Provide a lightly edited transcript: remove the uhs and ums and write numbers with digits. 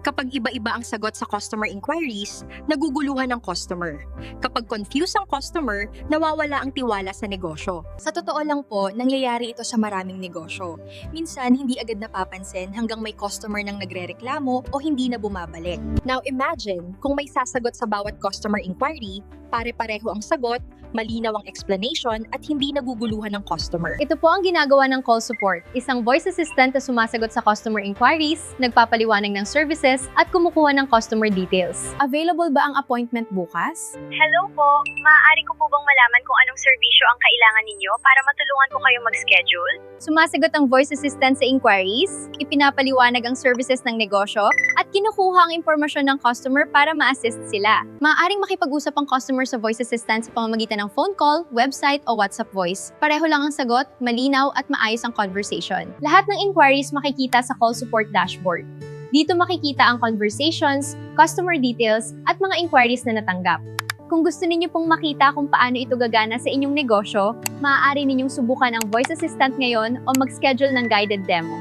Kapag iba-iba ang sagot sa customer inquiries, naguguluhan ang customer. Kapag confused ang customer, nawawala ang tiwala sa negosyo. Sa totoo lang po, nangyayari ito sa maraming negosyo. Minsan, hindi agad napapansin hanggang may customer nang nagrereklamo o hindi na bumabalik. Now imagine, kung may sasagot sa bawat customer inquiry, pare-pareho ang sagot, malinaw ang explanation at hindi naguguluhan ng customer. Ito po ang ginagawa ng call support, isang voice assistant na sumasagot sa customer inquiries, nagpapaliwanag ng services, at kumukuha ng customer details. Available ba ang appointment bukas? Hello po, maaari ko po bang malaman kung anong serbisyo ang kailangan ninyo para matulungan ko kayo mag-schedule? Sumasagot ang voice assistant sa inquiries, ipinapaliwanag ang services ng negosyo, at kinukuha ang impormasyon ng customer para ma-assist sila. Maaaring makipag-usap ang customer sa voice assistant sa pamamagitan ng phone call, website, o WhatsApp voice. Pareho lang ang sagot, malinaw at maayos ang conversation. Lahat ng inquiries makikita sa call support dashboard. Dito makikita ang conversations, customer details, at mga inquiries na natanggap. Kung gusto ninyo pong makita kung paano ito gagana sa inyong negosyo, maaari ninyong subukan ang voice assistant ngayon o mag-schedule ng guided demo.